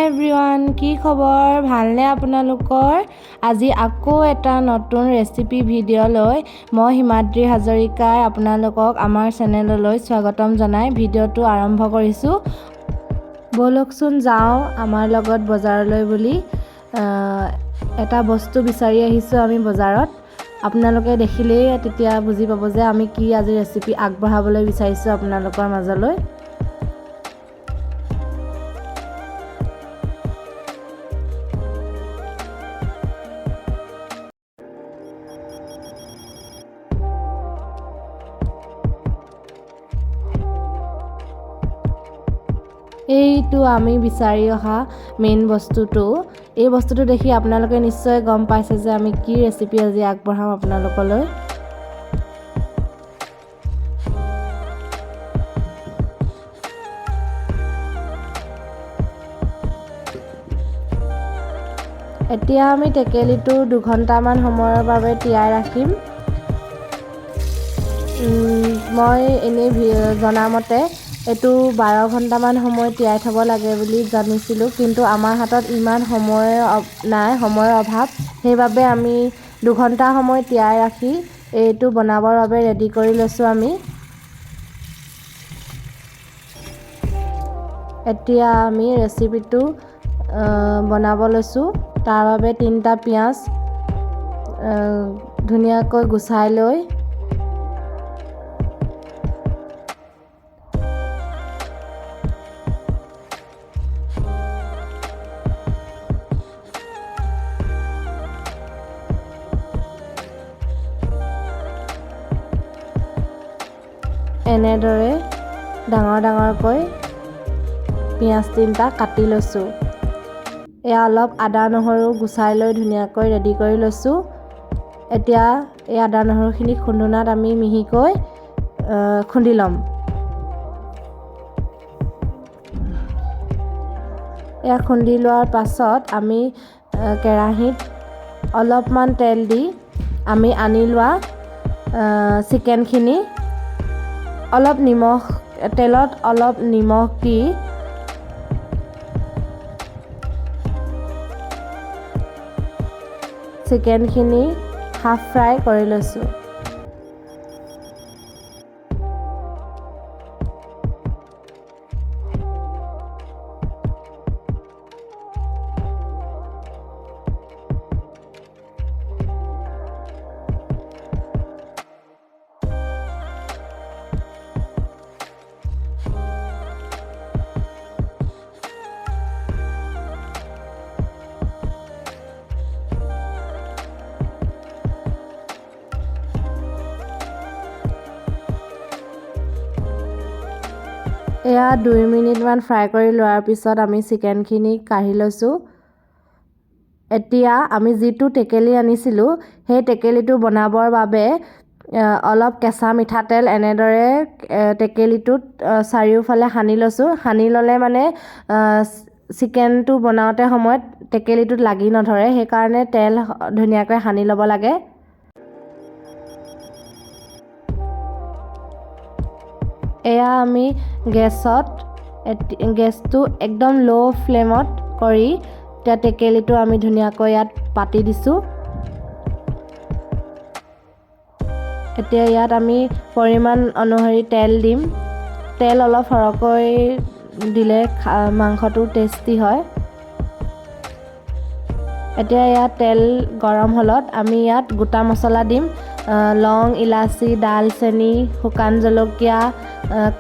Everyone, কি খবৰ? ভালনে আপোনালোকৰ? আজি আকৌ এটা নতুন ৰেচিপি ভিডিঅ' লৈ মই হিমাদ্ৰী হাজৰিকাই আপোনালোকক আমাৰ চেনেললৈ স্বাগতম জনাই ভিডিঅ'টো আৰম্ভ কৰিছোঁ। ব'লকচোন যাওঁ আমাৰ লগত বজাৰলৈ বুলি এটা বস্তু বিচাৰি আহিছোঁ আমি বজাৰত। আপোনালোকে দেখিলেই তেতিয়া বুজি পাব যে আমি কি আজি ৰেচিপি আগবঢ়াবলৈ বিচাৰিছোঁ আপোনালোকৰ মাজলৈ। এইটো আমি বিচাৰি অহা মেইন বস্তুটো। এই বস্তুটো দেখি আপোনালোকে নিশ্চয় গম পাইছে যে আমি কি ৰেচিপি আজি আগবঢ়াম আপোনালোকলৈ। এতিয়া আমি টেকেলিটো 2 ঘণ্টামান সময়ৰ বাবে তিয়াই ৰাখিম। মই এনেই জনামতে এইটো 12 ঘণ্টামান সময় তিয়াই থ'ব লাগে বুলি জানিছিলোঁ, কিন্তু আমাৰ হাতত ইমান সময় নাই, সময়ৰ অভাৱ। সেইবাবে আমি 2 ঘণ্টা সময় তিয়াই ৰাখি এইটো বনাবৰ বাবে ৰেডি কৰি লৈছোঁ আমি। এতিয়া আমি ৰেচিপিটো বনাব লৈছোঁ। তাৰ বাবে 3টা পিঁয়াজ ধুনীয়াকৈ গুচাই লৈ এনেদৰে ডাঙৰ ডাঙৰকৈ পিঁয়াজ 3টা কাটি লৈছোঁ। এয়া অলপ আদা নহৰু গুচাই লৈ ধুনীয়াকৈ ৰেডি কৰি লৈছোঁ। এতিয়া এই আদা নহৰুখিনি খুন্দুনাত আমি মিহিকৈ খুন্দি ল'ম। এয়া খুন্দি লোৱাৰ পাছত আমি কেৰাহীত অলপমান তেল দি আমি আনি লোৱা চিকেনখিনি তেলত অলপ নিমখ দি চিকেনখিনি হাফ ফ্ৰাই কৰি লৈছোঁ। এয়া 2 মিনিটমান ফ্ৰাই কৰি লোৱাৰ পিছত আমি চিকেনখিনি কাঢ়ি লৈছোঁ। এতিয়া আমি যিটো টেকেলি আনিছিলোঁ সেই টেকেলিটো বনাবৰ বাবে অলপ কেঁচা মিঠাতেল এনেদৰে টেকেলিটোত চাৰিওফালে সানি লৈছোঁ। সানি ল'লে মানে চিকেনটো বনাওঁতে সময়ত টেকেলিটোত লাগি নধৰে, সেইকাৰণে তেল ধুনীয়াকৈ সানি ল'ব লাগে। এয়া আমি গেছটো একদম ল' ফ্লেমত কৰি এতিয়া টেকেলিটো আমি ধুনীয়াকৈ ইয়াত পাতি দিছোঁ। এতিয়া ইয়াত আমি পৰিমাণ অনুসৰি তেল দিম। তেল অলপ সৰহকৈ দিলে মাংসটো টেষ্টি হয়। এতিয়া ইয়াত তেল গৰম হ'লত আমি ইয়াত গোটা মছলা দিম। লং, ইলাচি, ডালচেনি, শুকান জলকীয়া,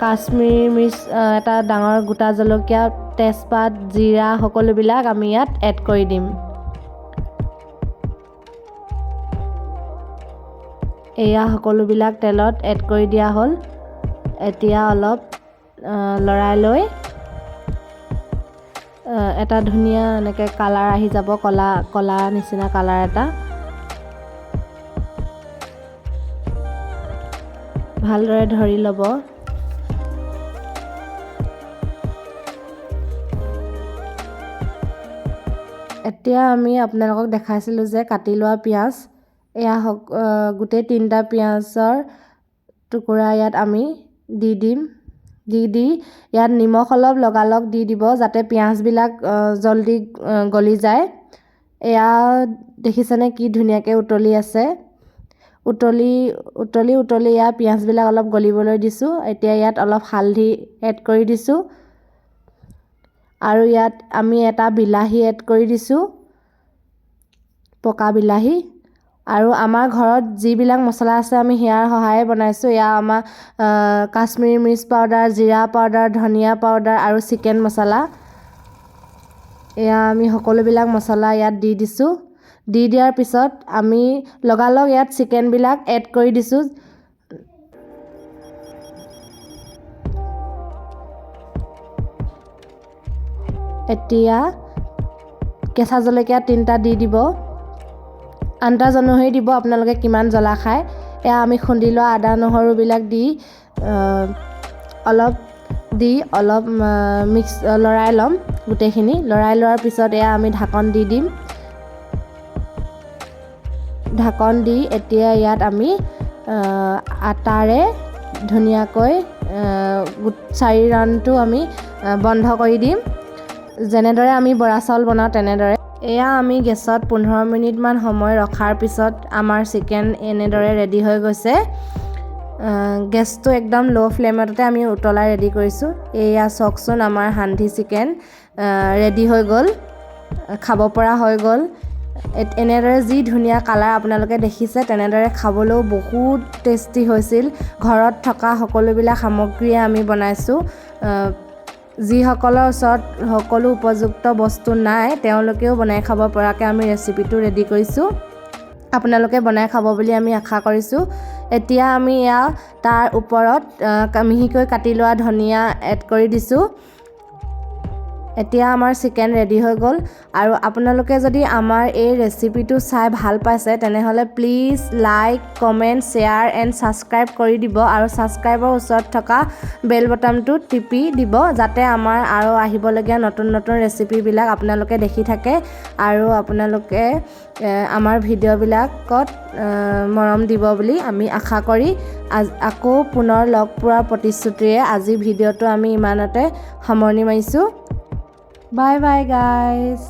কাশ্মীৰী মিৰ্চ এটা ডাঙৰ গোটা জলকীয়া, তেজপাত, জিৰা সকলোবিলাক আমি ইয়াত এড কৰি দিম। এয়া সকলোবিলাক তেলত এড কৰি দিয়া হ'ল। এতিয়া অলপ লৰাই লৈ এটা ধুনীয়া এনেকৈ কালাৰ আহি যাব, কলা নিচিনা কালাৰ এটা। ভালদৰে ধৰি ল'ব। এতিয়া আমি আপোনালোকক দেখাইছিলোঁ যে কাটি লোৱা পিঁয়াজ, এয়া গোটেই 3টা পিঁয়াজৰ টুকুৰা ইয়াত আমি দি দিম। দি ইয়াত নিমখ অলপ লগালগ দি দিব যাতে পিঁয়াজবিলাক জলদি গলি যায়। এয়া দেখিছেনে কি ধুনীয়াকৈ উতলি আছে। উতলি ইয়াৰ পিঁয়াজবিলাক অলপ গলিবলৈ দিছোঁ। এতিয়া ইয়াত অলপ হালধি এড কৰি দিছোঁ আৰু ইয়াত আমি এটা বিলাহী এড কৰি দিছোঁ, পকা বিলাহী। আৰু আমাৰ ঘৰত যিবিলাক মছলা আছে আমি সেয়াৰ সহায়ে বনাইছোঁ। এয়া আমাৰ কাশ্মীৰী মিৰ্চ পাউডাৰ, জিৰা পাউডাৰ, ধনিয়া পাউডাৰ আৰু চিকেন মছলা। এয়া আমি সকলোবিলাক মছলা ইয়াত দি দিছোঁ। দি দিয়াৰ পিছত আমি লগালগ ইয়াত চিকেনবিলাক এড কৰি দিছোঁ। এতিয়া কেঁচা জলকীয়া 3টা দি দিব। আন্দাজ অনুসৰি দিব আপোনালোকে কিমান জ্বলা খায়। এয়া আমি খুন্দি লোৱা আদা নহৰুবিলাক দি অলপ লৰাই ল'ম গোটেইখিনি। লৰাই লোৱাৰ পিছত এয়া আমি ঢাকন দি দিম। ঢাকন দি এতিয়া ইয়াত আমি আটাৰে ধুনীয়াকৈ 4 ৰাউণ্ডটো আমি বন্ধ কৰি দিম। যেনেদৰে আমি বৰা চাউল বনাওঁ তেনেদৰে। এয়া আমি গেছত 15 মিনিটমান সময় ৰখাৰ পিছত আমাৰ চিকেন এনেদৰে ৰেডি হৈ গৈছে। গেছটো একদম ল' ফ্লেমতে আমি উতলাই ৰেডি কৰিছোঁ। এয়া চাওকচোন আমাৰ হান্ধি চিকেন ৰেডি হৈ গ'ল, খাব পৰা হৈ গ'ল। এনেদৰে যি ধুনীয়া কালাৰ আপোনালোকে দেখিছে তেনেদৰে খাবলৈও বহুত টেষ্টি হৈছিল। ঘৰত থকা সকলোবিলাক সামগ্ৰীয়ে আমি বনাইছোঁ। যিসকলৰ ওচৰত সকলো উপযুক্ত বস্তু নাই তেওঁলোকেও বনাই খাব পৰাকৈ আমি ৰেচিপিটো ৰেডি কৰিছোঁ। আপোনালোকে বনাই খাব বুলি আমি আশা কৰিছোঁ। এতিয়া আমি তাৰ ওপৰত মিহিকৈ কাটি লোৱা ধনিয়া এড কৰি দিছোঁ। এতিয়া আমাৰ চিকেন ৰেডি হৈ গ'ল। আৰু আপোনালোকে যদি আমাৰ এই ৰেচিপিটো চাই ভাল পাইছে তেনেহ'লে please like, comment, share and subscribe কৰি দিব আৰু ছাবস্ক্ৰাইবৰ ওচৰত থকা বেল বটনটো টিপি দিব যাতে আমাৰ আৰু আহিবলগীয়া নতুন ৰেচিপিবিলাক আপোনালোকে দেখি থাকে আৰু আপোনালোকে আমাৰ ভিডিঅ'বিলাকত মৰম দিব বুলি আমি আশা কৰি আকৌ পুনৰ লগ পোৱাৰ প্ৰতিশ্ৰুতিৰে আজি ভিডিঅ'টো আমি ইমানতে সামৰণি মাৰিছোঁ। Bye bye guys.